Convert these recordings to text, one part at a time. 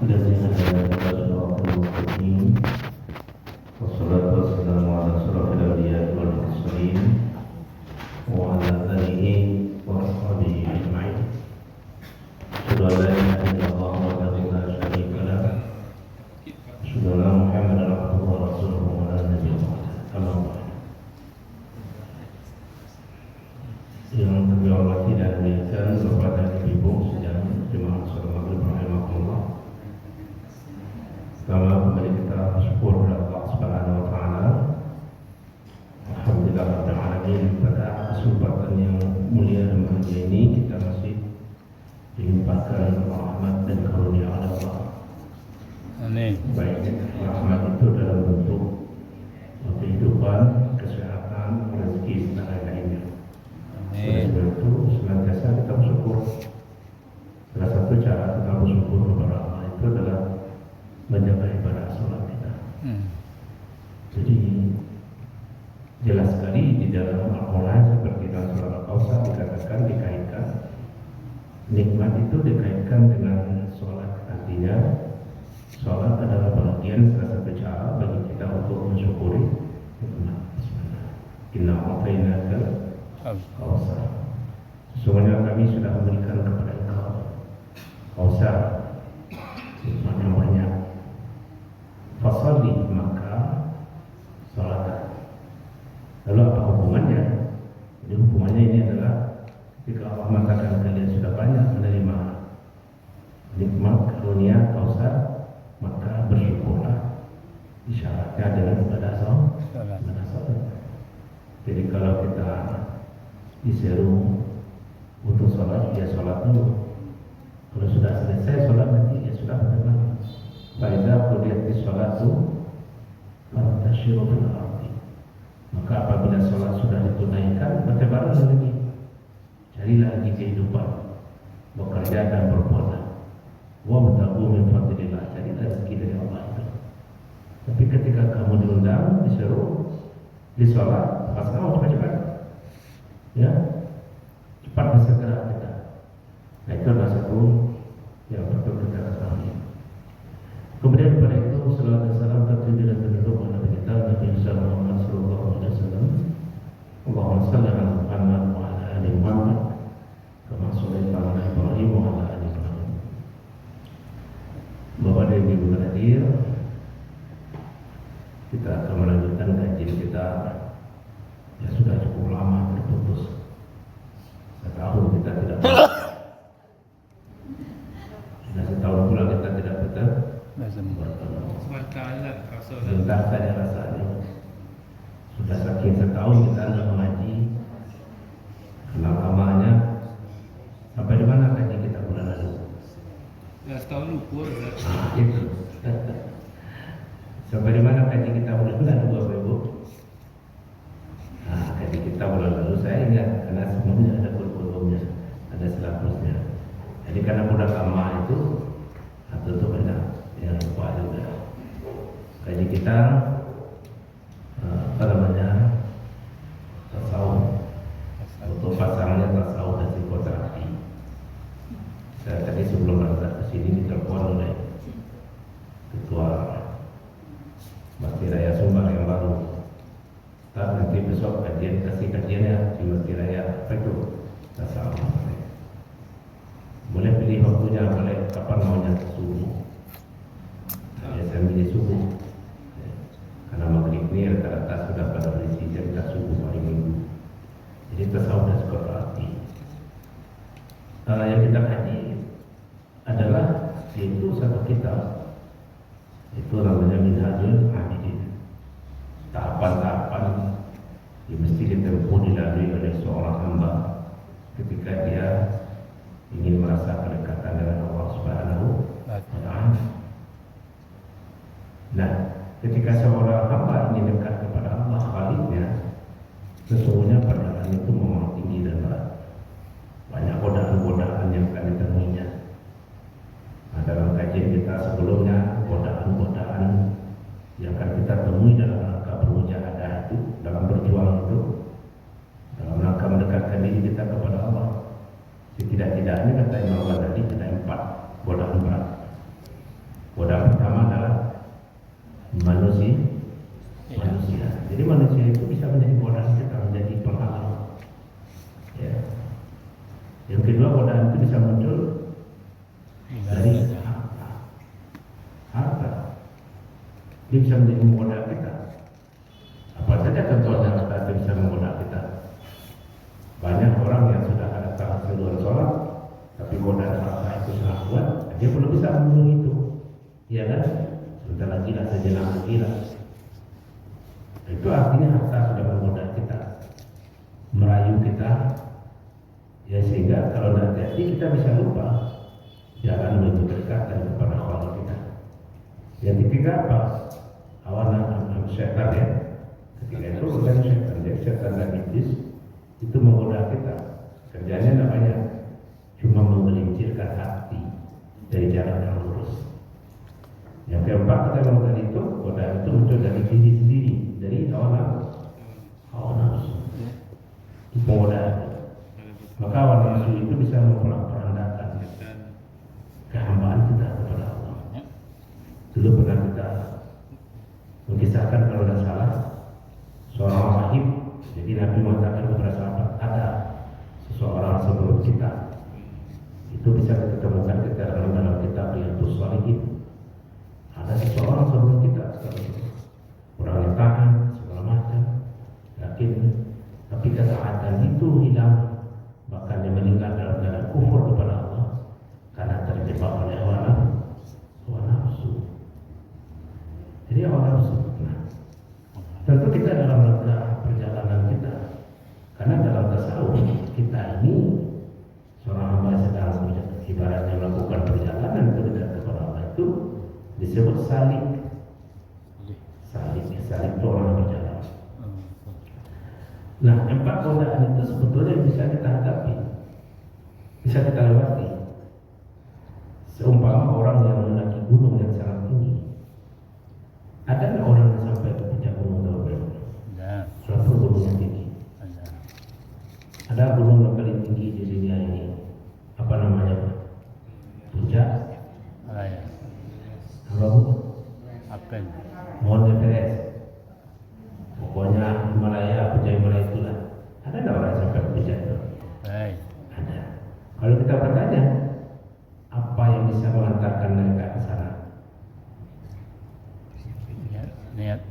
الذين هدانا صراط المستقيم والصلاة والسلام على أشرف الأنبياء والمرسلين وعلى آله وأصحابه أجمعين. أشهد أن لا إله إلا الله وحده لا شريك له أشهد أن محمدا عبده ورسوله ولا نبي بعده. أما بعد. Yang kami hormati dan muliakan Bapak dan Ibu sedang jemaah salat maghrib rahimahullah. Pertama kembali kita bersyukur kepada Allah Subhanahu wa taala. Alhamdulillah rabbil alamin, pada kesempatan yang mulia dan bahagia ini kita masih dilimpahkan rahmat dan karunia Allah. Amin. Baik rahmat itu dalam bentuk kehidupan, kesehatan, rezeki dan lain-lainnya. Oleh sebab itu senantiasa kita bersyukur. Salah satu cara kita bersyukur kepada Allah itu adalah menjaga ibadah sholat kita. Jadi jelas sekali di dalam Al-Quran seperti dalam surah Al-Kautsar dikatakan, dikaitkan nikmat itu dikaitkan dengan sholat. Artinya sholat adalah bagian salah satu cara bagi kita untuk mensyukuri nikmat. Inna a'tainaka Kautsar. Sesungguhnya kami sudah memberikan kepada engkau Kautsar, nikmat yang banyak. Fasalli, maka salat. Lalu apa hubungannya? Jadi hubungannya ini adalah jika Allah mengatakan kalian sudah banyak menerima nikmat karunia Kautsar, maka bersyukurlah. Isyaratnya adalah ibadah salat. Jadi kalau kita disuruh untuk sholat, ya sholat dulu. Kalau sudah selesai sholat nanti ya sudah benar. Faiza qudiyatish sholatu fantashiru fil ardi. Maka apabila sholat sudah ditunaikan, bertebaran lagi. Carilah lagi kehidupan, bekerja dan berpuasa. Wabtaghu min fadlillah, carilah rezeki dari Allah itu. Tapi ketika kamu diundang, disuruh di sholat, pas kamu cepat-cepat. Ya, cepat bersegera kita. Nah, itu adalah satu yang perlu kita ketahui. Kemudian pada itu salawat dan salam tertuju dan terbentuk pada Nabi kita Nabi Muhammad sallallahu alaihi wasallam. Allahumma shalli ala Muhammad wa ala ali Muhammad kama shallaita ala Ibrahim wa ala ali Ibrahim. Bapak dan Ibu hadir, kita akan melanjutkan kajian kita. Ya sudah cukup lama terputus. Setahun kita tidak sudah setahun pula kita tidak bertemu. Sebentar saja rasanya. Sudah saking setahun kita tidak mengaji. Kenal lamanya. Sampai di mana kaji kita bulan lalu? Ya setahun lupa. Itu. Sampai di mana kaji kita bulan lalu, Bapak Ibu? Nah, kaji kita bulan lalu saya ingat karena semuanya ada kurikulumnya, ada silabusnya. Jadi karena mudah lama itu, atau itu banyak yang lupa juga. Kaji kita apa namanya, tasawuf. Untuk pasangannya tasawuf dan psikoterapi. Saya tadi sebelum berangkat ke sini ditelepon oleh ketua Masjid Raya Sumbar yang baru. Nanti besok kasih kajiannya di Masjid Raya apa itu? Tasawuf. Boleh pilih waktunya, boleh kapan maunya, subuh. Ya, saya pilih subuh. Ya. Karena maghrib ini rata-rata sudah pada berisi jam subuh hari Minggu. Jadi tasawuf dan psikoterapi. Yang kita kaji adalah yaitu satu kitab. Itu namanya Minhajul Abidin. Tahapan-tahapan yang mesti ditempuh dilalui oleh seorang hamba ketika dia ingin merasa kedekatan dengan Allah Subhanahu wa taala. Nah, ketika seorang hamba ingin dekat kepada Allah Khaliqnya, sesungguhnya perjalanan itu memang tinggi dan berat. Banyak godaan-godaan yang akan Yang kedua, godaan itu bisa muncul dari harta. Dia bisa menjadi menggoda kita. Apa saja contohnya harta itu bisa menggoda kita. Banyak orang yang sudah ada tahap seluruh sholat, tapi godaan harta itu sangat kuat, dia belum bisa membunuh itu. Iya kan? Sebentar lagi lah, sejenak lagi lah. Itu artinya harta sudah menggoda kita, merayu kita, ya sehingga kalau hati-hati kita bisa lupa jalan menuju kedekatan kepada Allah kita. Yang ketiga apa? Hawa nafsu syaitan ya. Ketiga itu bukan syaitan, ya syaitan dan iblis itu menggoda kita. Kerjanya namanya cuma menggelincirkan hati dari jalan yang lurus. Yang keempat kita mengatakan itu godaan itu muncul dari diri sendiri, dari hawa nafsu. Itu penggodaan. Maka hawa nafsu itu bisa memperandakan kehambaan kita kepada Allah. Dulu pernah kita mengisahkan kalau tidak salah seorang rahib. Jadi Nabi mengatakan kepada sahabat, ada seseorang sebelum kita. Itu bisa kita temukan kita dalam kitab Riyadhus Shalihin. Ada seseorang sebelum kita, orangnya tahan segala macam, yakin, tapi ketaatan itu hilang, bahkan dia meninggal dalam keadaan kufur kepada Allah karena terjebak oleh hawa nafsu. Jadi hawa nafsu. Nah, tentu kita dalam rangka perjalanan kita, karena dalam tasawuf kita ini seorang hamba sedang ibaratnya melakukan perjalanan itu dekat kepada Allah itu disebut salik. Salik itu orang berjalan. Nah, 4 godaan itu sebetulnya bisa kita hadapi, bisa kita lewati. Seumpama orang yang mendaki gunung yang sangat tinggi. Ada nggak orang yang sampai ke puncak gunung Tauber? Suatu gunung yang tinggi. Ada gunung yang paling tinggi di dunia ini. Apa namanya? Puncak? Apa bu? Mount Everest. Pokoknya Himalaya, puncak Himalaya itulah. Ada nggak orang sampai ke puncak itu? Ada. Kalau kita bertanya, apa yang bisa mengantarkan mereka ke sana?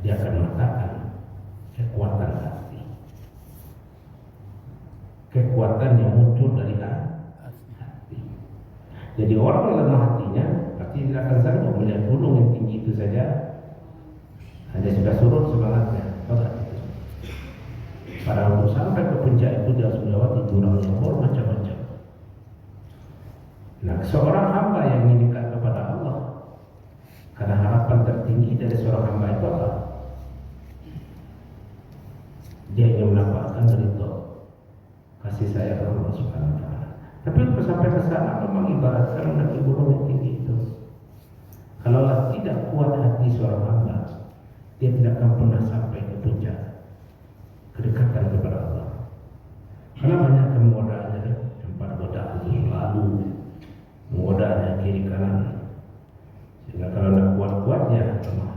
Dia akan mengatakan kekuatan hati, kekuatan yang muncul dari hati. Jadi orang yang lemah hatinya pasti tidak akan sanggup melihat gunung yang tinggi itu saja, hanya sudah surut semangatnya. Pada untuk sampai ke puncak itu dia harus melewati jurang yang macam-macam. Nah, seorang hamba yang ingin dekat kepada Allah, karena harapan tertinggi dari seorang hamba itu apa? Dia ingin mendapatkan ridho, kasih sayang Allah Subhanahu wa taala. Tapi untuk sampai ke sana memang ibaratkan mendaki gunung yang tinggi itu. Kalaulah tidak kuat hati seorang hamba, dia tidak akan pernah sampai ke puncak kedekatan kepada Allah. Karena banyak kemudahannya, tempat godaan itu selalu menggodanya kiri kanan. Sehingga kalau tidak kuat-kuatnya lemah.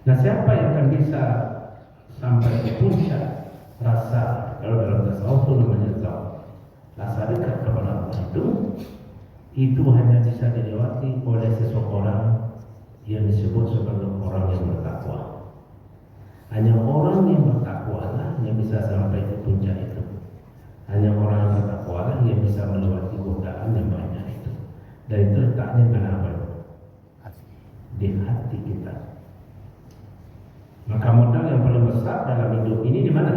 Nah, siapa yang akan bisa sampai ke puncak rasa, kalau dalam tasawuf itu namanya zauk, rasa dekat kepada Allah itu hanya bisa dilewati oleh seseorang yang disebut sebagai orang yang bertakwa. Hanya orang yang bertakwa lah yang bisa sampai ke puncak itu. Hanya orang yang bertakwa lah yang bisa melewati godaan yang banyak itu. Dan itu letaknya mana? Di hati kita. Maka modal yang paling besar dalam hidup ini di mana?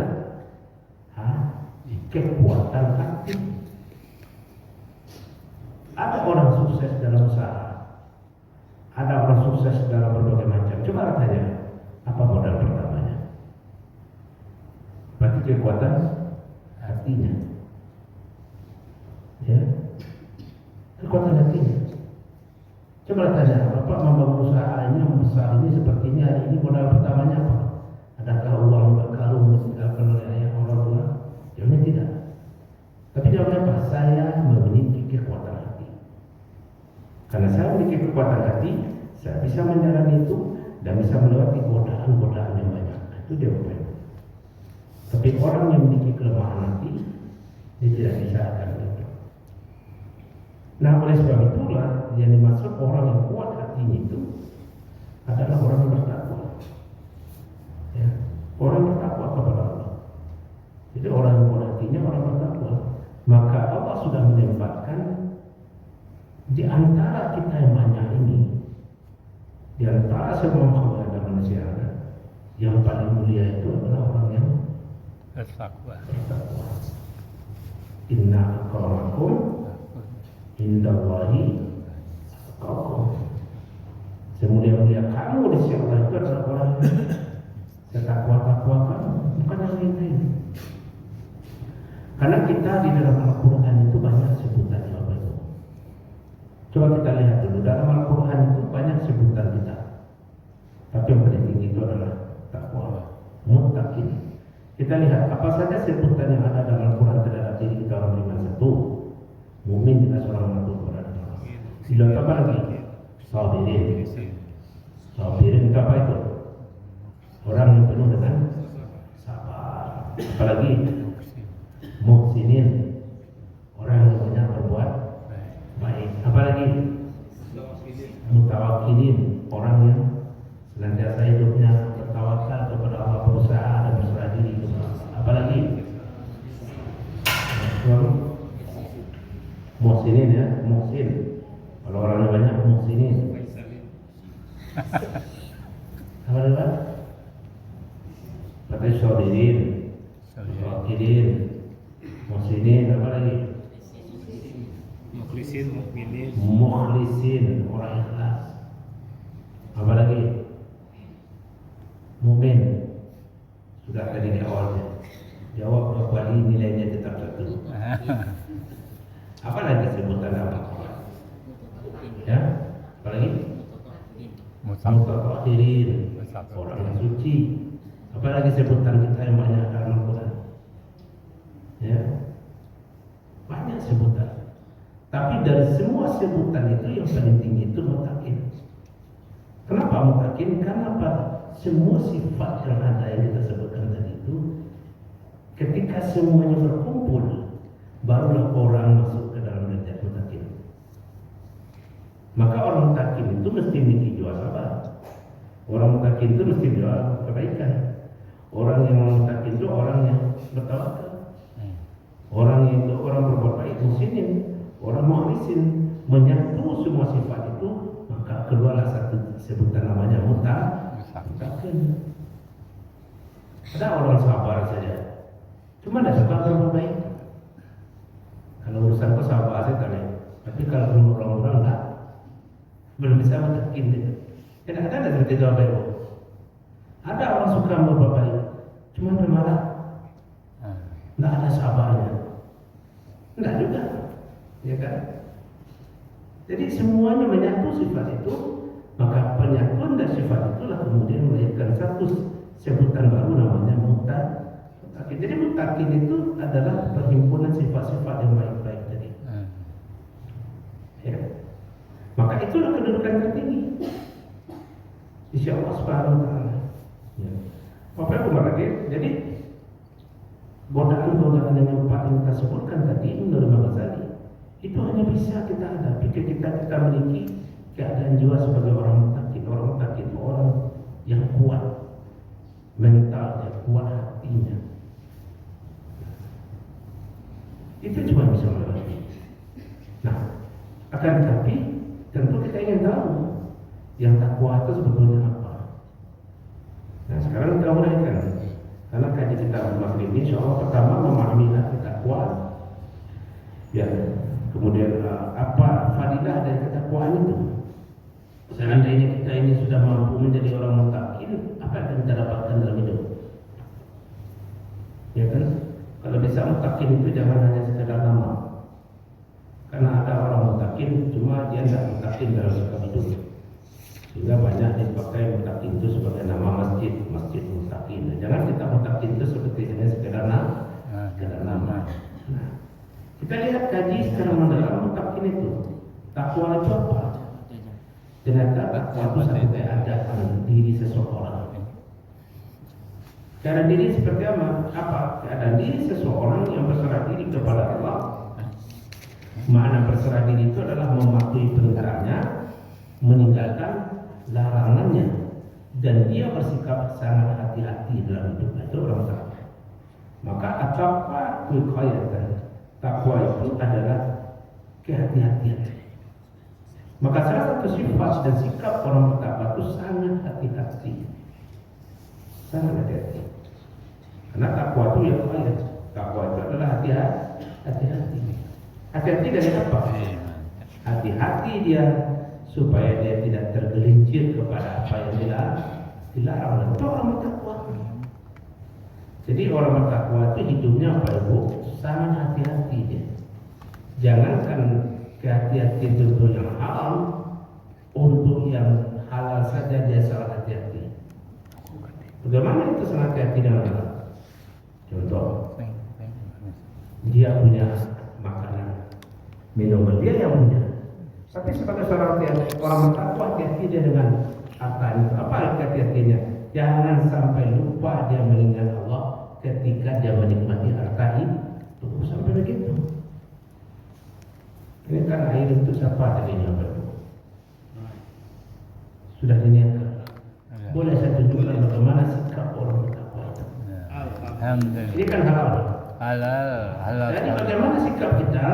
Di kekuatan hati. Ada orang sukses dalam usaha, ada orang sukses dalam berbagai macam. Coba tanya, apa modal pertamanya? Berarti kekuatan hatinya. Ya, kekuatan hatinya. Coba tanya, Bapak membangun usaha ini yang besar ini sepertinya hari ini modal pertamanya apa? Adakah uang kalung disediakan oleh ayah orang tua? Jawabnya tidak. Tapi jawabnya apa? Saya memiliki kekuatan hati. Karena saya memiliki kekuatan hati, saya bisa menjalani itu dan bisa melewati godaan-godaan yang banyak. Itu jawabannya. Tapi orang yang memiliki kelemahan hati, Dia tidak bisa akan itu. Nah, oleh sebab itulah yang dimaksud orang yang kuat hatinya itu adalah orang yang bertakwa. Ya, orang yang bertakwa kepada Allah. Jadi orang yang kuat hatinya orang bertakwa. Maka Allah sudah menempatkan di antara kita yang banyak ini, di antara semua makhluk ada manusia, yang paling mulia itu adalah orang yang bertakwa. Inna akramakum indallahi atqakum. Semulia-mulia kamu di sisi Allah itu adalah orang yang setakwa-takwa kamu, bukan yang lain. Karena kita di dalam Al-Quran itu banyak sebutannya apa itu. Coba kita lihat dulu, dalam Al-Quran itu banyak sebutan kita. Tapi yang paling tinggi itu adalah takwa, muttaqin. Kita lihat apa saja sebutan yang ada dalam Al-Quran terhadap diri kita orang beriman. Satu, mukmin tidak seorang mengaku kepada Allah. Tidak apa lagi? Sabirin. Sabirin itu apa itu? Orang yang penuh dengan sabar. Apalagi muhsinin, orang yang banyak berbuat baik. Apalagi mutawakkilin, orang yang senantiasa hidupnya bertawakal kepada Allah, berusaha dan berserah diri kepada Allah. Apalagi muhsinin, ya, muhsin. Kalau orangnya banyak muhsinin. Apa lagi? Kata sabirin, mutawakkilin, muhsinin, apa lagi? Mukhlisin, mukminin, Mukhlisin, orang ikhlas. Apa lagi? Mukmin. Sudah tadi di awalnya. Jawab dua kali, nilainya tetap satu. Apa lagi sebutan apa? Ya, apa lagi? Mutatahhirin, orang yang suci. Apa lagi sebutan kita yang banyak dalam Al-Quran? Ya, banyak sebutan. Tapi dari semua sebutan itu yang paling tinggi itu muttaqin. Kenapa muttaqin? Karena pada semua sifat yang ada yang kita sebutkan tadi itu, ketika semuanya berkumpul, barulah orang masuk ke dalam derajat muttaqin. Maka orang muttaqin itu mesti memiliki jiwa sabar. Orang muttaqin itu mesti jiwa kebaikan. Orang yang muttaqin itu orang yang bertawakal. Orang itu orang berbuat baik, muhsinin. Orang mukhlisin, menyatu semua sifat itu, maka keluarlah satu sebutan namanya muttaqin. Ada orang sabar saja, cuma tidak suka berbuat baik. Kalau urusan itu sabar saja tak. Tapi kalau orang-orang tak, belum bisa muttaqin. Tidak ada seperti itu apa itu. Ada orang suka berbuat baik, cuma bermarah, tidak ada sabarnya. Tidak juga. Ya kan? Jadi semuanya menyatu sifat itu, maka penyatuan dari sifat itulah kemudian melahirkan satu sebutan baru namanya muttaqin. Jadi muttaqin itu adalah perhimpunan sifat-sifat yang baik-baik tadi. Ya. Maka itulah kedudukan tertinggi. Insya Allah Subhanahu wa Ta'ala. Ya. Apa yang lagi? Jadi godaan-godaan yang empat yang kita sebutkan tadi menurut Imam Ghazali itu hanya bisa kita hadapi ketika kita memiliki keadaan jiwa sebagai orang muttaqin. Orang muttaqin itu orang yang kuat mentalnya, kuat hatinya. Itu cuma bisa melalui. Nah, akan tetapi tentu kita ingin tahu yang takwa itu sebetulnya apa. Nah, sekarang kita mulaikan. Karena kaji kita malam ini, insya Allah pertama memahami arti takwa. Ya. Kemudian apa fadilah dari ketakwaan itu? Seandainya kita ini sudah mampu menjadi orang muttaqin, apa yang kita dapatkan dalam hidup? Ya kan? Kalau bisa muttaqin itu jangan hanya sekedar nama. Karena ada orang muttaqin, cuma dia tidak muttaqin dalam sikap hidup. Sehingga banyak dipakai muttaqin itu sebagai nama masjid, masjid muttaqin. Jangan kita muttaqin itu seperti hanya sekedar nama. Nah, kita lihat kaji secara mendalam muttaqin itu. Takwa itu apa? Ternyata takwa itu satu keadaan diri seseorang. Keadaan diri seperti apa? Keadaan diri seseorang yang berserah diri kepada Allah. Makna berserah diri itu adalah mematuhi perintahnya, meninggalkan larangannya, dan dia bersikap sangat hati-hati dalam hidupnya. Itu orang takwa. Maka at-taqwa wiqayatan. Takwa itu adalah kehati-hatian. Maka salah satu sifat dan sikap orang bertakwa itu sangat hati-hati. Sangat hati-hati. Karena takwa itu ya wiqayat. Takwa itu adalah hati-hati. Hati-hati dari apa? Hati-hati dia supaya dia tidak tergelincir kepada apa yang dilarang. Itu orang bertakwa. Jadi orang bertakwa itu hidupnya apa ibu? Sangat hati-hati dia. Jangankan kehati-hatian untuk yang haram, untuk yang halal saja dia sangat hati-hati. Bagaimana itu sangat hati-hati dengan halal? Contoh, dia punya makanan, minuman dia yang punya. Tapi sebagai seorang orang bertakwa hati-hati dia dengan harta itu. Apa hati-hatinya? Jangan sampai lupa dia mengingat Allah ketika dia menikmati harta itu. Sampai begitu. Ini kan air itu siapa tadinya berdua? Sudah diniatkan. Boleh saya tunjukkan bagaimana sikap orang bertakwa itu? Ini kan halal. Halal. Jadi bagaimana sikap kita?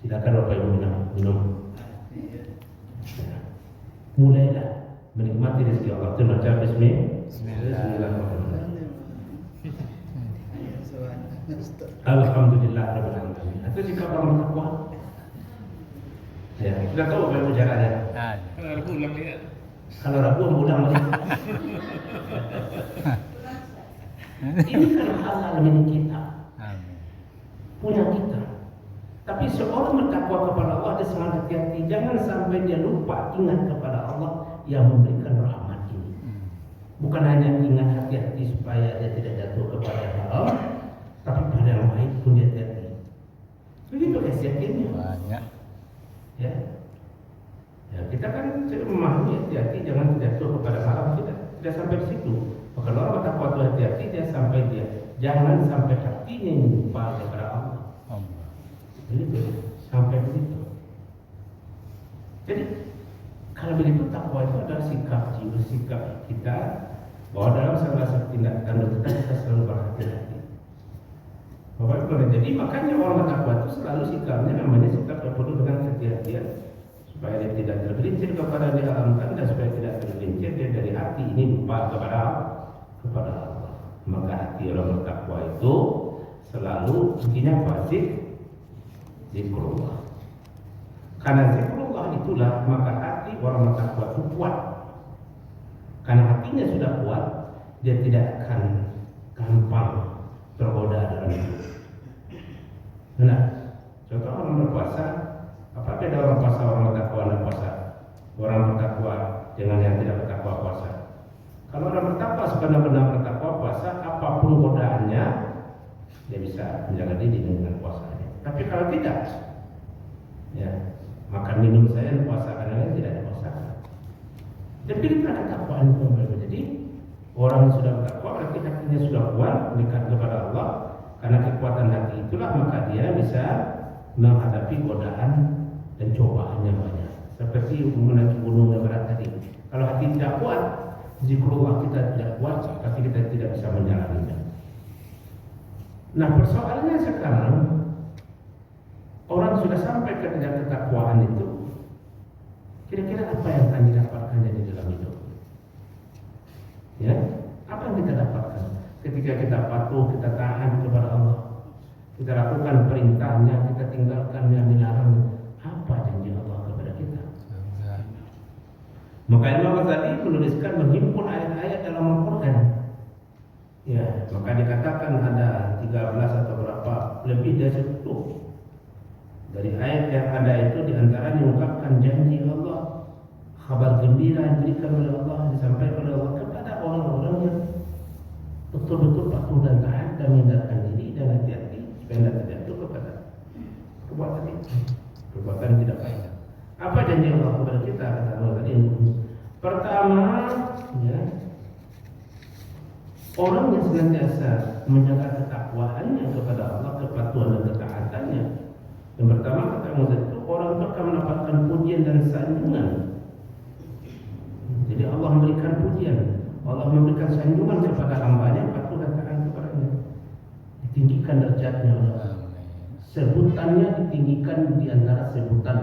Silakan Bapak Ibu minum. Mulailah menikmati rezeki Allah. Itu baca Bismillahirrahmanirrahim. Alhamdulillah Rabbil Alamin. Itu sikap orang bertakwa. Ya, sudah tahu Bapak Ibu caranya. Kalau Rabu ulang dia. Kalau Rabu ulang lagi. Ini kan halal milik kita. Punya kita. Tapi seorang bertakwa kepada Allah dia sangat hati-hati. Jangan sampai dia lupa ingat kepada Allah yang memberikan rahmat ini. Bukan hanya ingat hati-hati supaya dia tidak jatuh kepada haram, tapi pada yang baik pun dia hati-hati. Begitu kehati-hatiannya. Banyak. Ya, kita kan memahami hati-hati jangan jatuh kepada haram, tidak sampai di situ. Maka orang bertakwa itu hati-hati dia sampai dia jangan sampai hatinya lupa kepada Allah. Begitu, sampai begitu. Jadi kalau begitu takwa itu adalah sikap jiwa, sikap kita bahwa dalam segala tindak tanduk kita selalu berhati-hati. Bapak Ibu, jadi makanya orang bertakwa itu selalu sikapnya namanya sikap yang penuh dengan kehati-hatian supaya dia tidak tergelincir kepada diharamkan dan supaya tidak tergelincir dia dari hati ini lupa kepada Allah. Maka hati orang bertakwa itu selalu intinya pasti zikrullah. Karena zikrullah itulah maka hati orang bertakwa itu kuat. Karena hatinya sudah kuat, dia tidak akan gampang tergoda dalam hidup. Nah, contoh orang berpuasa, apa beda orang puasa orang bertakwa dan puasa? Orang bertakwa dengan yang tidak bertakwa puasa. Kalau orang bertakwa sebenar-benar bertakwa puasa, apapun godaannya, dia bisa menjaga diri dengan puasanya. Tapi kalau tidak, ya makan minum saya puasa kadang-kadang tidak dipuasakan. Tapi itu ada takwaan itu. Jadi orang yang sudah bertakwa berarti hatinya sudah kuat dekat kepada Allah. Karena kekuatan hati itulah maka dia bisa menghadapi godaan dan cobaan yang banyak. Seperti mengenai gunung yang berat tadi. Kalau hati tidak kuat, zikrullah kita tidak kuat, tapi kita tidak bisa menjalaninya. Nah persoalannya sekarang orang sudah sampai ke ketakwaan itu, kira-kira apa yang akan didapatkannya di dalam hidup? Ya, apa yang kita dapatkan ketika kita patuh, kita tahan kepada Allah, kita lakukan perintahnya, kita tinggalkan yang dilarang? Apa janji Allah kepada kita? Maka Imam Ghazali menuliskan menghimpun ayat-ayat dalam Al-Quran. Ya, maka dikatakan ada 13 atau berapa lebih dari 10 dari ayat yang ada itu diantara diungkapkan janji Allah, kabar gembira yang diberikan oleh Allah, disampaikan oleh Allah kepada orang-orang yang betul-betul patuh dan taat dan menghindarkan diri dan hati-hati supaya tidak terjatuh kepada perbuatan itu, perbuatan tidak baik. Apa janji Allah kepada kita? Kata Allah tadi, pertama, ya, Orang yang senantiasa menjaga ketakwaannya kepada Allah, kepatuhan dan ketaatannya. Yang pertama kata Musa itu orang itu akan mendapatkan pujian dan sanjungan. Jadi Allah memberikan pujian, Allah memberikan sanjungan kepada hambanya patuh dan taat kepadanya. Ditinggikan derajatnya Allah. Sebutannya ditinggikan di antara sebutan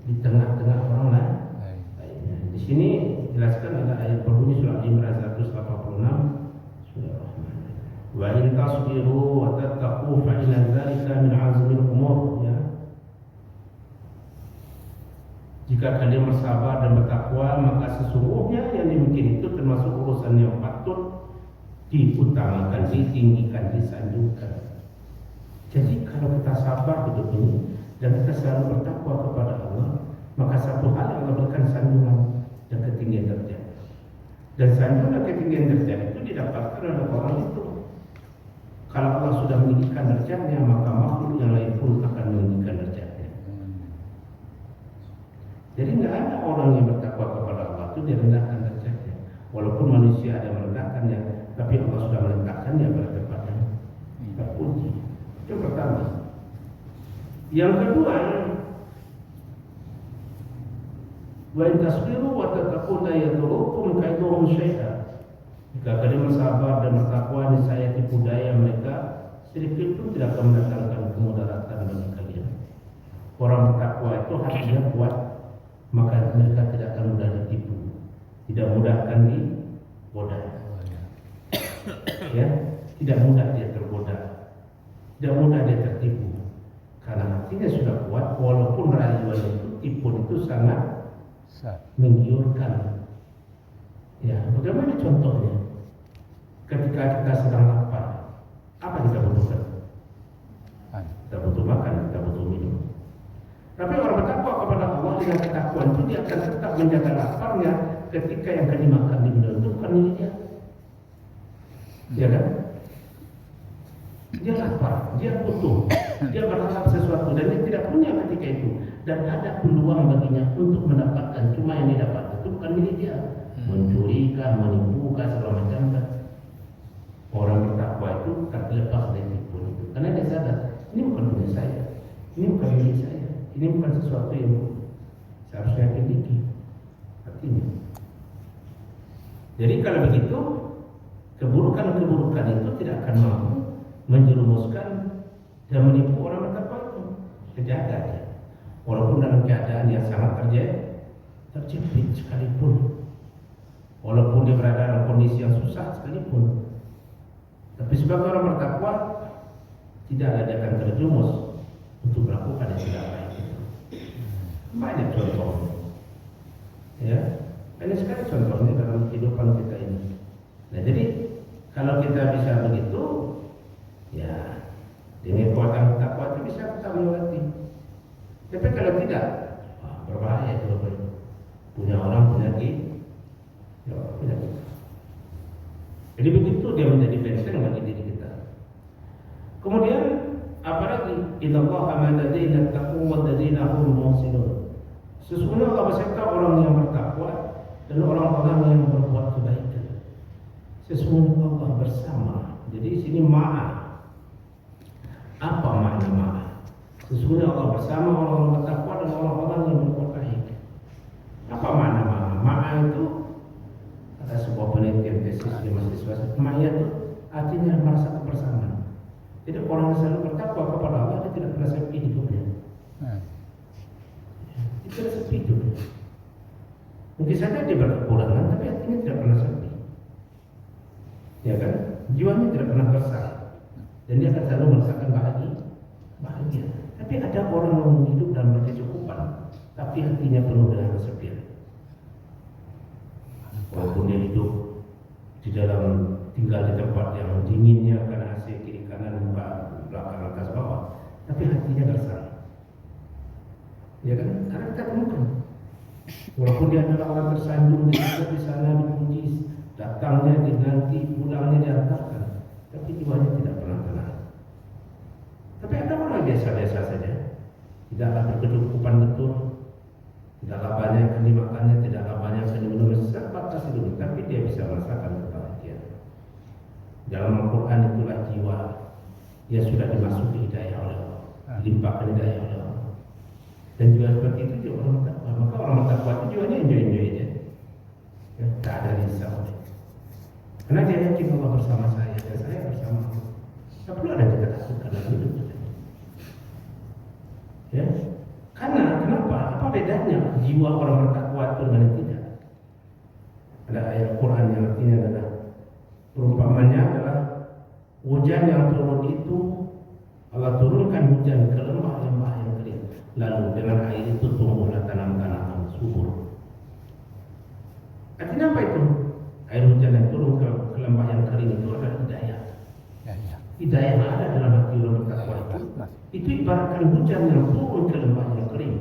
di tengah-tengah orang lainnya. Di sini jelaskan ada ayat berbunyi surah Al-Imran 186. Wa in tasbiru wa tattaqu fa inna dzalika min 'azmil umur, ya. Jika kalian bersabar dan bertakwa, maka sesungguhnya yang demikian itu termasuk urusan yang patut diutamakan, ditinggikan, disanjungkan. Jadi kalau kita sabar hidup ini dan kita selalu bertakwa kepada Allah, maka satu hal yang Allah berikan sanjungan dan ketinggian derajat. Dan sanjungan ketinggian derajat itu didapatkan oleh orang itu. Kalau Allah sudah meninggikan derajatnya, maka makhluk yang lain pun akan meninggikan derajatnya. Jadi nggak ada orang yang bertakwa kepada Allah itu direndahkan derajatnya. Walaupun manusia ada yang merendahkannya, tapi Allah sudah meletakkannya pada tempat yang terpuji. Itu yang pertama. Yang kedua, wa in tasbiru wa tattaqu la yadurukum kaiduhum syai'a. Jika kalian bersabar dan bertakwa, niscaya tipu daya mereka sedikit pun tidak akan mendatangkan kemudaratan bagi kalian. Orang bertakwa itu hatinya kuat, maka mereka tidak akan mudah ditipu, tidak mudah akan digoda. Ya, tidak mudah dia tergoda, tidak mudah dia tertipu, karena hatinya sudah kuat. Walaupun rayuan itu, tipu itu sangat menggiurkan. Ya, bagaimana contohnya? Ketika kita sedang lapar, apa kita butuhkan? Kita butuh makan, kita butuh minum. Tapi orang bertakwa kepada Allah dengan ketakwaan itu dia akan tetap menjaga laparnya ketika yang akan dimakan di dunia itu bukan milik dia. Ya kan? Dia lapar, dia butuh, dia berharap sesuatu dan dia tidak punya ketika itu. Dan ada peluang baginya untuk mendapatkan, cuma yang dia dapat itu bukan milik dia. Mencurikan, menipukan, segala macam. Orang bertakwa itu terlepas dari tipu itu, karena dia sadar ini bukan punya saya, ini bukan milik saya, ini bukan sesuatu yang seharusnya dimiliki. Artinya, jadi kalau begitu keburukan-keburukan itu tidak akan mampu menjerumuskan dan menipu orang bertakwa itu. Terjaga dia, walaupun dalam keadaan yang sangat terjepit sekalipun, walaupun dia berada dalam kondisi yang susah sekalipun. Tapi sebagai orang bertakwa, tidaklah dia akan terjumus untuk melakukan yang tidak baik itu. Banyak contohnya, ya, banyak sekali contohnya dalam kehidupan kita ini. Nah, jadi kalau kita bisa begitu, ya, dengan kekuatan takwa itu bisa kita melewati. Tapi kalau tidak, berbahaya itu. Punya orang penyakit, ya, penyakit. Jadi begitu dia menjadi benteng bagi diri kita. Kemudian apalagi innallaha ma'alladzina taqaw walladzina hum muhsinun. Sesungguhnya Allah beserta orang yang bertakwa dan orang-orang yang berbuat kebaikan. Sesungguhnya Allah bersama. Jadi di sini ma'a. Apa makna ma'a? Sesungguhnya Allah bersama orang-orang bertakwa dan orang-orang yang berbuat baik. Apa makna ma'a? Ma'a itu ada sebuah penelitian tesis di mahasiswa. Ma'a itu artinya merasa kebersamaan. Jadi orang yang selalu bertakwa kepada Allah, dia tidak pernah sepi hidupnya. Dia tidak sepi hidupnya. Mungkin saja dia berkekurangan, tapi hatinya tidak pernah sepi. Ya kan? Jiwanya tidak pernah resah. Dan dia akan selalu merasakan bahagia. Tapi ada orang yang hidup dalam kecukupan, tapi hatinya penuh dengan kesepian. Walaupun dia hidup di dalam, tinggal di tempat yang dinginnya karena AC kiri kanan belakang atas bawah, tapi hatinya gersang. Ya kan? Karena kita temukan, walaupun dia adalah orang tersanjung di sana dipuji, datangnya dinanti, pulangnya diantarkan, tapi jiwanya tidak pernah tenang. Tapi ada orang biasa-biasa saja, tidaklah berkecukupan betul, tidaklah banyak yang dimakannya, tidaklah banyak yang diminum, sebatas itu, tapi dia bisa merasakan kebahagiaan. Dalam Al-Quran itulah jiwa yang sudah dimasuki hidayah oleh Allah, dilimpahkan hidayah oleh Allah. Dan juga seperti itu juga orang bertakwa. Maka orang bertakwa itu jiwanya enjoy aja, ya, tak ada risau. Karena dia yakin Allah bersama saya dan saya bersama Allah. Tak perlu ada kita takutkan dalam hidup kita. Ya, karena kenapa? Apa bedanya jiwa orang bertakwa itu dengan yang tidak? Ada ayat Quran yang artinya adalah perumpamannya adalah hujan yang turun itu Allah turunkan hujan ke lembah-lembah yang kering. Lalu dengan air itu tumbuhlah tanaman-tanaman subur. Artinya apa itu? Air hujan yang turun ke lembah yang kering itu adalah hidayah. Hidayah yang ada dalam hati orang bertakwa itu ibaratkan hujan yang turun ke lembah yang kering.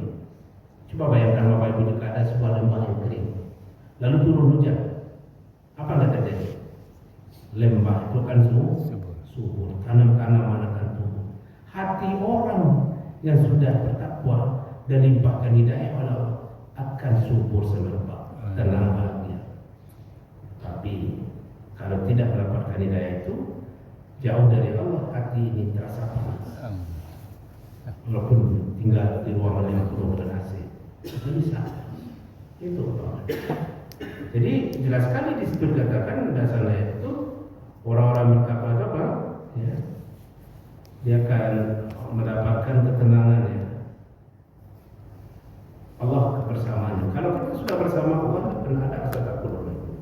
Coba bayangkan Bapak Ibu jika ada sebuah lembah yang kering, lalu turun hujan, apa yang terjadi? Lembah itu akan subur, tanam-tanaman akan tumbuh. Hati orang yang sudah bertakwa dan limpahkan hidayah oleh Allah akan subur semerbak, tenang, bahagia. Tapi kalau tidak mendapatkan hidayah itu, jauh dari Allah, hati ini terasa panas. Walaupun tinggal di ruangan yang penuh dengan AC, itu bisa. Itu Pak. Jadi jelas sekali di situ dikatakan dasar ayat itu orang-orang bertakwa apa? Ya, dia akan mendapatkan ketenangan, ya. Allah kebersamaannya. Kalau kita sudah bersama Allah, tidak pernah ada rasa takut lagi.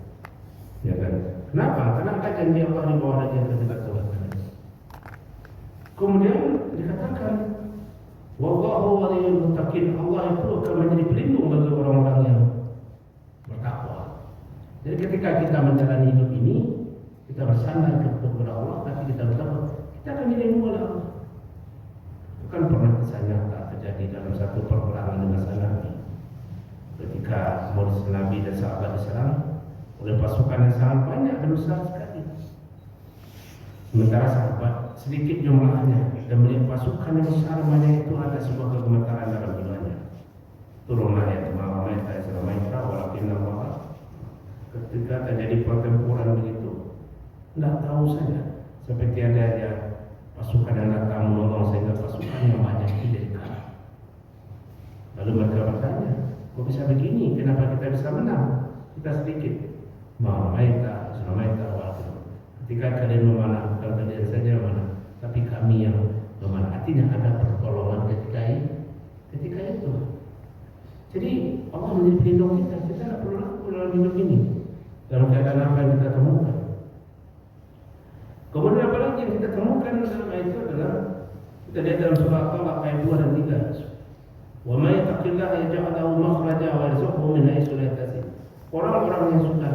Ya kan? Kenapa? Karena ada janji Allah di bawah yang kita Tuhan. Kemudian dikatakan, wallahu waliyul muttaqin. Allah itu akan menjadi pelindung bagi orang-orang yang bertakwa. Jadi ketika kita menjalani hidup ini, kita bersandar kepada Allah, tapi kita bertakwa, kita akan dilindungi oleh Allah. Itu kan pernah kisah nyata terjadi dalam satu perperangan di masa Nabi. Ketika Nabi dan sahabat diserang oleh pasukan yang sangat banyak dan besar sekali. Sementara sahabat sedikit jumlahnya dan melihat pasukan yang besar banyak itu, ada sebuah kegemetaran dalam jiwanya. Turunlah ayat Ma'amaita Islamaita walakinna Allah. Ketika terjadi pertempuran begitu, tidak tahu saja seperti ada pasukan yang datang menolong sehingga pasukan yang banyak tidak kalah. Lalu mereka bertanya, kok bisa begini? Kenapa kita bisa menang? Kita sedikit. Ma'amaita Islamaita walakinna. Ketika kalian memanah, bukan kalian saja memanah, tapi kami yang memanah. Artinya ada pertolongan ketika itu. Jadi Allah menjadi pelindung kita. Kita tidak perlu takut dalam hidup ini, dalam keadaan apa yang kita temukan. Kemudian apa lagi yang kita temukan dalam ayat itu adalah kita lihat dalam surah Al-Talaq ayat 2 dan 3. Wa may yattaqillaha yaj'al lahu makhraja wa yarzuqhu min haitsu la yahtasib. Orang-orang yang sudah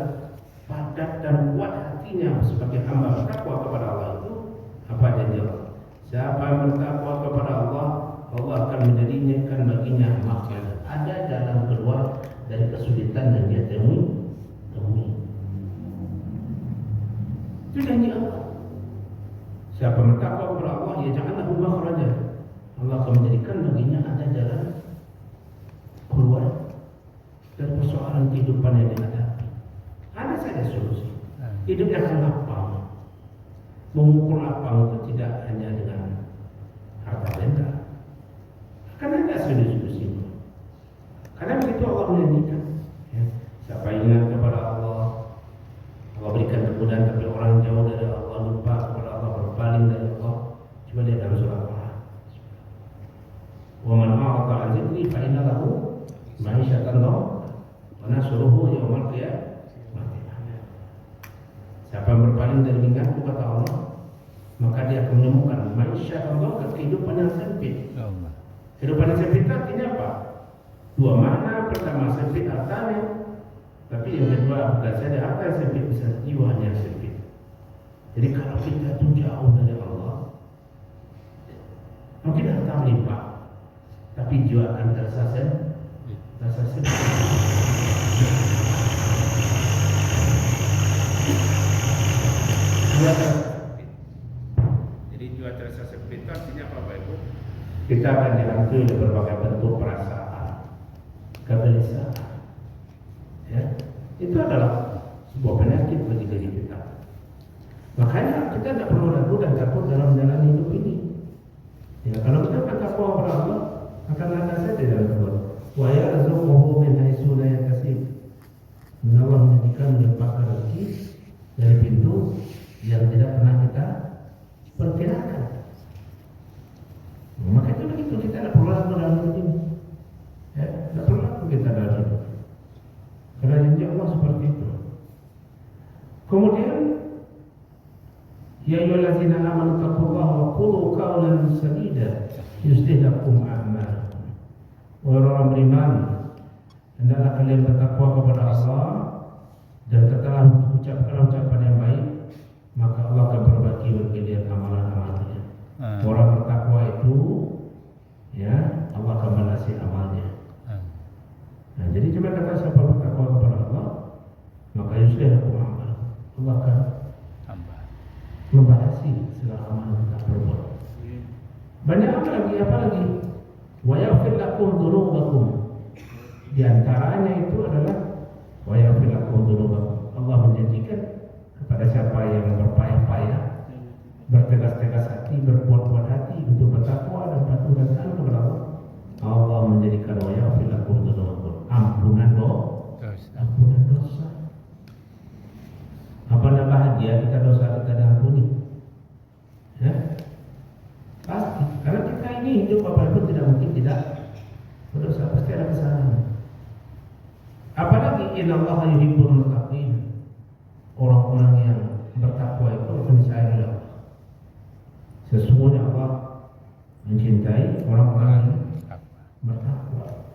padat dan kuat hatinya sebagai hamba bertakwa kepada Allah itu, apa janji Allah? Siapa yang bertakwa kepada Allah, Allah akan menjadikan baginya makhraj. Ada jalan keluar dari kesulitan yang dia temui. Itu janji Allah. Siapa bertakwa kepada Allah, ya janganlah makhraja. Allah akan menjadikan baginya ada jalan keluar dari persoalan kehidupan yang dihadapi. Ada saja solusi. Hidup yang akan lapang. Mengukur lapang itu tidak hanya dengan harta benda. Akan ada solusi. Karena begitu Allah menyanyikan, ya, siapa ingat kepada Allah, Allah berikan kemudahan, tapi orang jauh dari Allah, lupa kepada Allah, berpaling dari Allah. Coba lihat dalam surah Al-Quran. Wa man a'rada 'an dzikri fa inna lahu ma'isyatan dhanka wa nahsyuruhu yaumal qiyamah. Siapa yang berpaling dari ingatku, kata Allah, maka dia akan menemukan ma'isyatan dhanka, kehidupan yang sempit. Kehidupan yang sempit artinya apa? Dua makna. Pertama, sempit hartanya, tapi yang kedua, bukan saja harta yang sempit, bisa jiwanya sempit. Jadi kalau kita itu jauh dari Allah, mungkin harta melimpah, tapi jiwa akan terasa sempit. Jadi jiwa terasa sempit itu artinya apa, Bapak Ibu? Kita akan dihantui oleh berbagai bentuk perasaan, kegelisahan. Ya, itu adalah sebuah penyakit bagi diri kita. Makanya kita tidak perlu ragu dan takut dalam jalan hidup ini. Ya, kalau kita bertakwa kepada Allah, akan ada saja dalam keluar. Wa yarzuquhu min haitsu la yahtasib. Allah menjadikan melimpahkan rezeki dari pintu yang tidak pernah kita perkirakan. Maka itu begitu, kita tidak perlu ragu dalam hidup ini. Ya, tidak perlu ragu kita dalam hidup. Karena janji Allah seperti itu. Kemudian, ya ayyuhallazina amanu taqullaha wa qulu qawlan sadida yuslih lakum a'malakum. Wahai orang beriman, hendaklah kalian bertakwa kepada Allah dan katalah ucapan yang baik, maka Allah akan berbagi bagi dia amalan-amalnya. Orang bertakwa itu, ya, Allah akan balasih amalnya. Nah, jadi coba kata siapa bertakwa kepada Allah, maka yuslih lakum a'malakum. Allah akan membatasi segala amal yang kita perbuat. Banyak amal lagi, apa lagi? Wa yaghfir lakum dzunubakum. Di antaranya itu adalah wa yaghfir lakum dzunubakum. Allah menjanjikan kepada siapa yang berpayah-payah, bertegas-tegas hati, berbuat-buat hati untuk bertakwa dan patuh dan taat kepada Allah, Allah menjadikan wa yaghfir lakum dzunubakum, ampunan dosa. Apa nak bahagia kita dosa kita diampuni? Ya, pasti. Karena kita ini hidup apapun tidak mungkin tidak berdosa, pasti ada kesalahan. Apalagi inna Allah yuhibbul muttaqin. Orang-orang yang bertakwa itu akan disayang oleh Allah. Sesungguhnya Allah mencintai orang-orang yang bertakwa.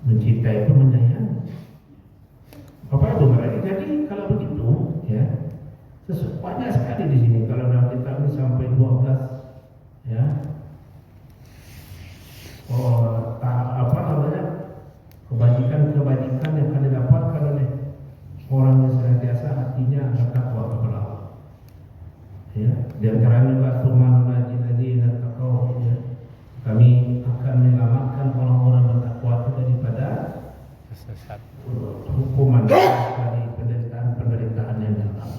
Mencintai itu menyayangi. Apa itu berarti? Jadi kalau begitu, ya, banyak sekali di sini. Kalau dalam kitab ini sampai 12, ya, kebajikan yang akan didapatkan oleh orang yang senantiasa hatinya bertakwa kepada Allah. Ya, di antaranya juga suman najidina taqwa. Ya, kami akan menyelamatkan orang-orang bertakwa itu daripada hukuman dari penderitaan yang datang.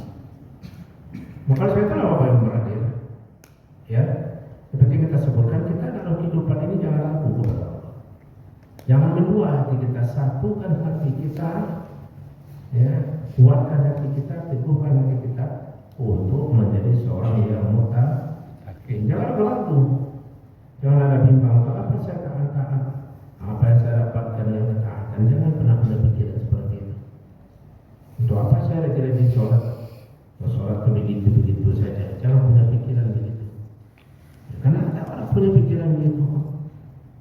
Maka saya tahu apa yang beradil. Ya, seperti kita sebutkan, kita dalam kehidupan ini jangan ragu kepada Allah. Jangan mendua hati kita, satukan hati kita, ya, kuatkan hati kita, teguhkan hati kita untuk menjadi seorang yang mutakin. Jangan ragu, jangan ada bimbang. Apa saya tahan, apa yang saya dapatkan yang ketaatan. Jangan pernah punya pikiran seperti itu. Untuk apa saya rajin sholat? Sholat itu begitu saja. Jangan punya pikiran begitu. Ya, karena ada orang punya pikiran begitu.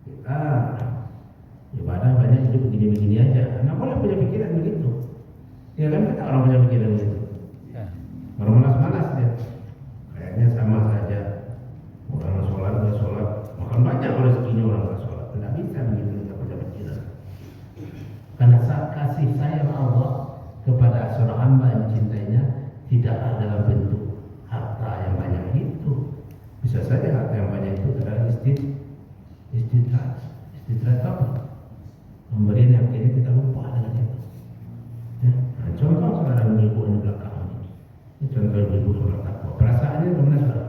Kita ibadah banyak hidup begini-begini aja. Nggak boleh punya pikiran begitu. Ya kan, kita orang punya pikiran begitu. Orang malas-malas dia. Kayaknya sama saja. Orang sholat, nggak sholat. Makan banyak kalau rezekinya orang nggak sholat. Tidak bisa begitu kita punya pikiran. Karena saat kasih sayang Allah kepada seorang hamba yang dicintainya tidak ada dalam bentuk harta yang banyak itu. Bisa saja harta yang banyak itu adalah istidrat apa? Pemberian yang kini kita lupa dengan itu. Ya. Nah, contoh sekarang ibu ini belakang ini contoh ibu sholat takwa. Perasaannya bagaimana saudara?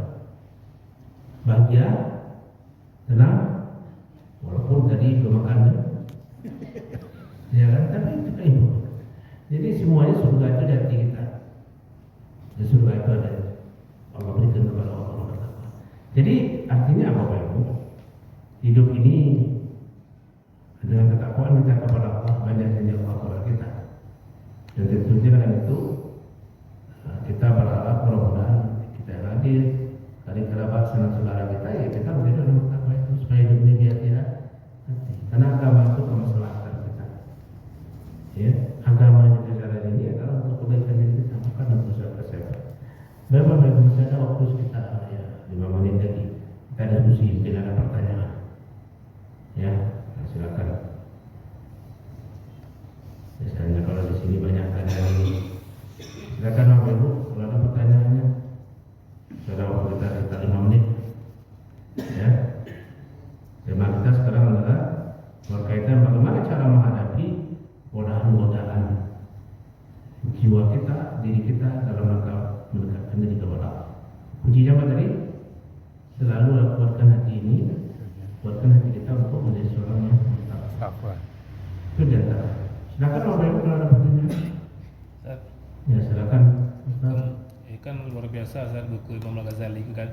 Bahagia, tenang, walaupun tadi belum makan, ya kan? Tapi itu kan ibu. Jadi semuanya surga itu di hati kita. Dan surga itu ada Allah berikan kepada orang bertakwa. Jadi artinya apa Bapak Ibu? Hidup ini dengan ketakwaan kita kepada Allah, banyak janji Allah kepada kita. Dan tentunya dengan itu kita berharap mudah-mudahan kita yang hadir, kali kerabat saudara kita, ya kita menjadi orang bertakwa itu supaya hidup ini biar tidak hati. Karena agama itu kemaslahatan kita. Ya, agama yang kita jalani ini adalah untuk kebaikan diri kita, bukan untuk siapa-siapa. Bapak Ibu, masih ada waktu sekitar 5 menit lagi. Kita diskusi, mungkin ada pertanyaan. Ya, silakan. Misalnya kalau di sini banyak pertanyaan ini, silakan Bapak Ibu, kalau ada pertanyaannya. Sudah waktu kita sekitar 5 menit. Ya, tema kita sekarang adalah berkaitan bagaimana cara menghadapi godaan-godaan jiwa kita, diri kita dalam rangka Kuncinya apa tadi? Selalu kuatkan hati ini, kuatkan hati kita untuk menjadi seorang yang bertakwa. Takwa. Itu di antara. Silakan Bapak Ibu kalau ada pertanyaan. Ustaz, Ya silakan. Ustaz. kan luar biasa Ustaz, buku Imam Al-Ghazali itu kan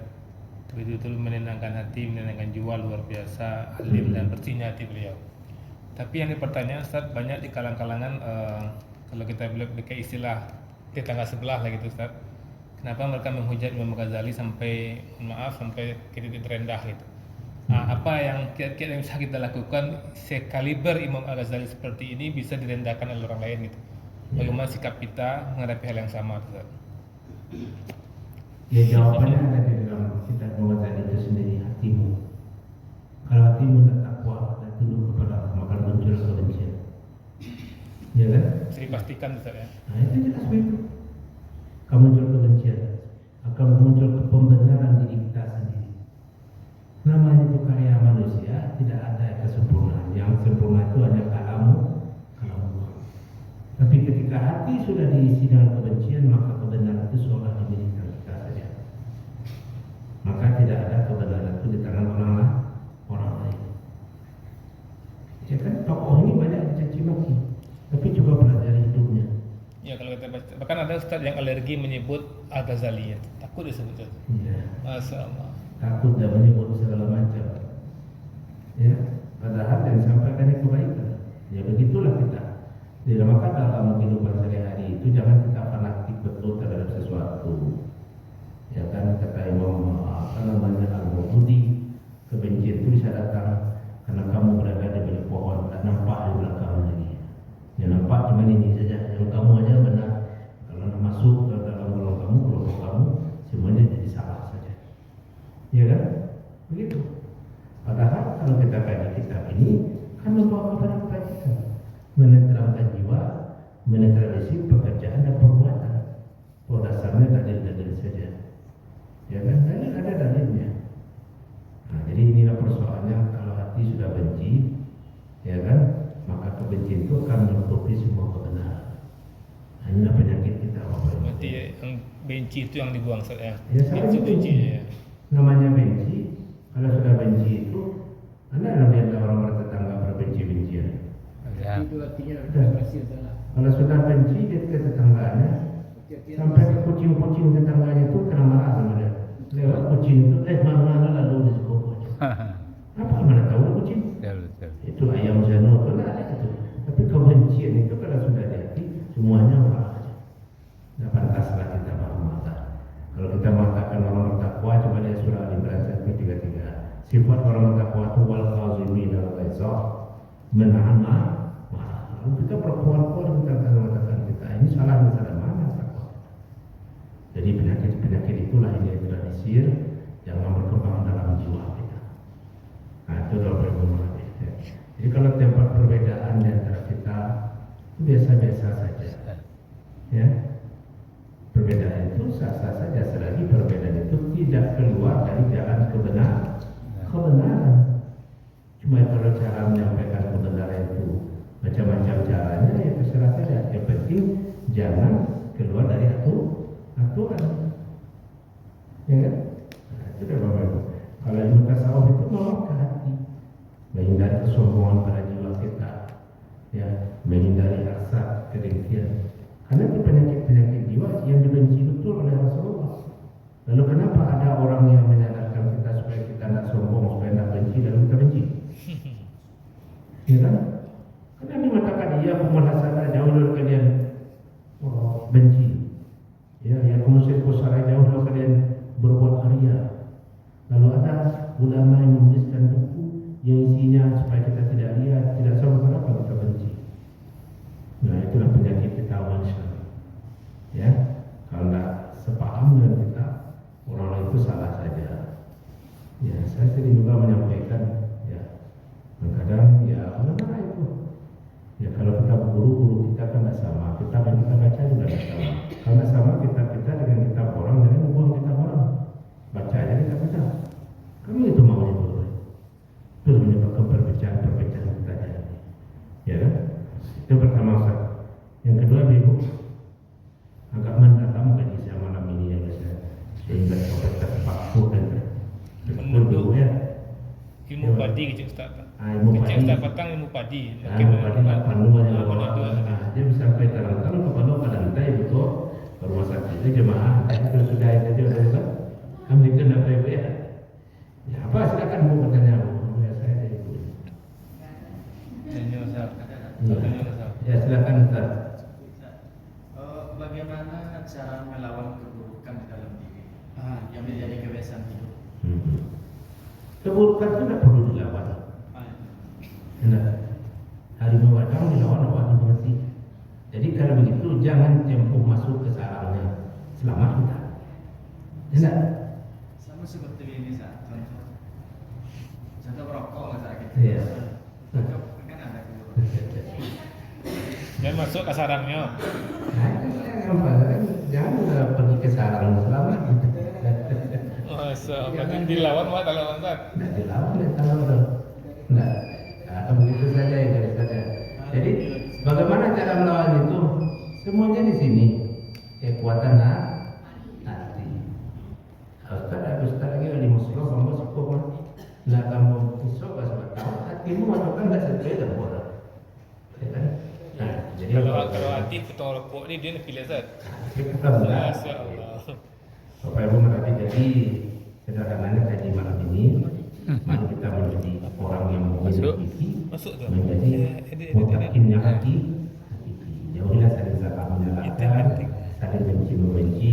betul-betul menenangkan hati, menenangkan jiwa, luar biasa alim dan bersihnya hati beliau. Tapi yang dipertanyaan Ustaz, banyak di kalangan-kalangan kalau kita pakai istilah tetangga sebelah lah gitu Ustaz, kenapa mereka menghujat Imam Al-Ghazali sampai sampai ke titik terendah gitu. Apa yang kira-kira yang bisa kita lakukan sekaliber Imam Al-Ghazali seperti ini bisa direndahkan oleh orang lain gitu. Bagaimana sikap kita menghadapi hal yang sama Ustaz? Ya jawabannya ada di dalam kitab Al-Ghazali itu sendiri, hatimu. Kalau hatimu tak takwa dan tunduk kepada Allah, maka muncul kebencian. Ya kan? Bisa dipastikan Ustaz ya. Nah itu jelas begitu. Akan muncul kebencian, akan muncul kepembenaran diri kita sendiri. Namanya itu karya manusia, tidak ada kesempurnaan. Yang sempurna itu hanya kalamu. Tapi ketika hati sudah diisi dengan kebencian, maka kebenaran itu seolah dimiliki kita saja. Maka tidak ada kebenaran itu di tangan orang lain. Ya kan, tokoh ini banyak dicaci maki, tapi coba pelajari hidupnya. Ya kalau kita baca, bahkan ada Ustaz yang alergi menyebut Al-Ghazali ya. Takut disebut itu. Ya, Masya Allah. takut dan menyebut segala macam. Ya, padahal yang disampaikan itu kebaikan. Ya begitulah kita. Maka dalam kehidupan sehari-hari itu jangan kita fanatik betul terhadap sesuatu. Ya kan, kata Imam Al-Maududi, kebencian itu bisa datang karena kamu berada di balik pohon, tak nampak di belakang lagi. Yang nampak cuma ini saja, yang kamu aja benar. Kalau masuk ke dalam kelompok kamu, semuanya jadi salah saja. Ya kan? Begitu. Padahal kalau kita kaji kitab ini kan membawa kepada kebajikan, menetralkan jiwa, menetralisir pekerjaan dan perbuatan. Oh dasarnya dalil-dalil saja. Ya kan? Dalil ada dalilnya. Nah, jadi inilah persoalannya, kalau hati sudah benci, ya kan, maka kebencian itu akan menutupi semua kebenaran. Nah, inilah penyakit kita. Berarti yang benci itu yang dibuang Ustaz ya. Ya, salah Itu itu. benci ya. Namanya benci. Kalau sudah benci itu, Anda lihat orang bertetangga berbenci-bencian. Ya. Itu artinya Dan masih salah. kalau sudah benci dia ke tetangganya, sampai ke kucing-kucing tetangganya itu kena marah sama dia. Lewat kucing itu, mana lalu di sekolah. Apa mana tahu kucing? Betul. Itu ayam zano itu lah itu. Tapi kebencian itu kalau sudah di hati, semuanya marah aja. Nah pantaslah kita marah. Kalau kita mengatakan orang bertakwa, coba lihat surah Al-Imran 133. Sifat orang bertakwa itu wal qazimin al-ghaizah, menahan marah. Lalu kita berkuar-kuar kita akan mengatakan kita ini salah mana takwa. Jadi penyakit itulah yang didranisir, jangan berkembang dalam jiwa kita. Nah itu adalah perbedaan. Jadi kalau tempat perbedaan di antara kita itu biasa-biasa saja. Ya, perbedaan itu sah-sah saja selagi perbedaan itu tidak keluar dari jalan kebenaran. Cuma kalau cara menyampaikan kebenaran itu macam-macam caranya, ya terserah saja. Yang penting jangan keluar dari aturan. Ya kan? Nah, itu dah Bapak Ibu. Kalau ilmu tasawuf itu memang ke hati, menghindari kesombongan pada jiwa kita, ya, menghindari rasa kedengkian. Karena itu penyakit jiwa yang dibenci betul oleh Rasulullah. Lalu kenapa ada orang yang menyadarkan kita supaya kita tidak sombong, supaya tidak benci, lalu kita benci? Ya kan? Karena dimatakan ia pemerhasana jauh dari kalian benci. Ya, yang kemusyrik kusara jauh dari kalian berbuat karya. Lalu ada ulama yang menuliskan buku yang isinya supaya kita tidak lihat, tidak sama kenapa kita benci. Nah itulah penyakit kita awal Islam. Ya, kalau tidak sepaham dengan kita, orang lain itu salah saja. Ya, saya sering juga menyampaikan, ya, kadang ya mana itu. Ya kalau kita guru kita kan tidak sama, kitab yang kita baca juga tidak sama. Kalau tidak sama kitab kita dengan kitab orang, dengan buang kitab orang. Baca aja kita baca. Kami itu maunya guru. Itu menyebabkan perpecahan kita jadi. Ya kan? Itu pertama Ustaz. Yang kedua Ibu, agak mendalam gaji saya malam ini ya saya sehingga padi kecil Ustaz. Ilmu Kecil padi. Ustaz patang ilmu padi. Ilmu padi tak pandu aja bawa. Pandu. Dia bisa sampai terangkan kepada lantai betul rumah sakit itu jemaah. Itu sudah itu sudah. Kami kena apa ya? Ya apa silakan mau bertanya. Ya saya itu. Tanya Ustaz. Ya. Tanya Ustaz. Ya silakan Ustaz. Bagaimana cara melawan keburukan di dalam diri yang menjadi kebiasaan hidup? Keburukan itu tidak perlu dilawan. Tidak. Harimau kadang dilawan apa masih. Jadi kalau begitu jangan tempuh masuk ke sarangnya. Selamat kita. Tidak. Sama seperti ini saat contoh merokok nggak gitu. Iya. Merokok kan ada keburukan. Jangan masuk ke sarangnya. Jangan pergi ke sarang selamat. Masa berarti dilawan mah tak lawan Ustaz. Tidak dilawan ya kalau itu. Tidak. Nah, begitu saja ya dari saya. Jadi bagaimana cara melawan itu? Semuanya di sini. Kekuatan hati. Ustaz lagi di musuh kamu sekolah. Nah kamu musuh pas tahu hatimu masukkan nggak sesuai dengan orang. Ya kan? Nah, jadi Kalau hati petong rokok ni dia nak pilih Ustaz. kita benar. Masya Allah. Bapak Ibu mengerti, jadi sederhananya kaji malam ini, mari kita menjadi orang yang memiliki, Masuk tu. menjadi mutakinnya hati. Jauhilah saling salah menyalahkan, saling benci membenci.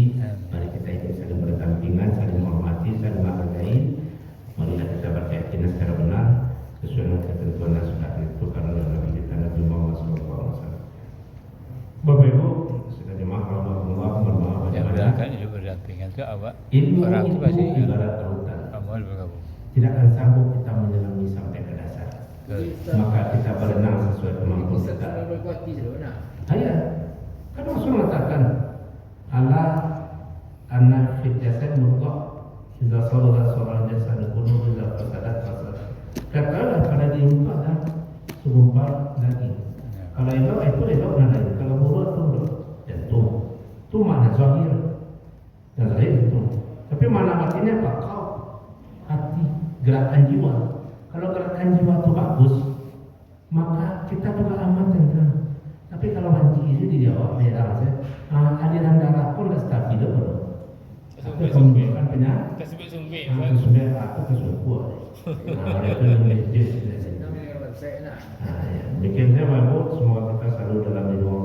Mari kita hidup saling berdampingan, saling menghormati, saling menghargai. Marilah kita berkeyakinan secara benar sesuai dengan ketentuan dan sunnah ditentukan oleh Nabi kita Nabi Muhammad SAW. Bapak Ibu, sudah dimaafkan Allah, mohon maaf. Yang berdampingan hidup berdampingan itu apa? Ilmu Orang itu pasti itu ibarat lautan. amal bergabung. Tidak akan sanggup kita menyelami sampai ke dasar. Maka kita berenang sesuai kemampuan kita. Ayah, kan Rasul mengatakan Allah anak fit jasad mudghah idza salaha salaha jasad kullu idza fasadat fasad. Katakanlah pada diri itu ada segumpal daging. Kalau itu daging. Kalau buruk itu jantung. Itu mana zahir. Dan zahir itu. Tapi mana hatinya apa? Kau hati, gerakan jiwa. Kalau gerakan jiwa itu bagus, maka kita juga aman tentram. Tapi kalau hati itu dijawab beda saja. Aliran darah pun tidak stabil bro. Itu kemudian penyakit. Kita sebut sumbik. Sudah aku kesukuan. Itu yang menjadi. Ya, demikian saya Bapak, semoga kita selalu dalam lindungan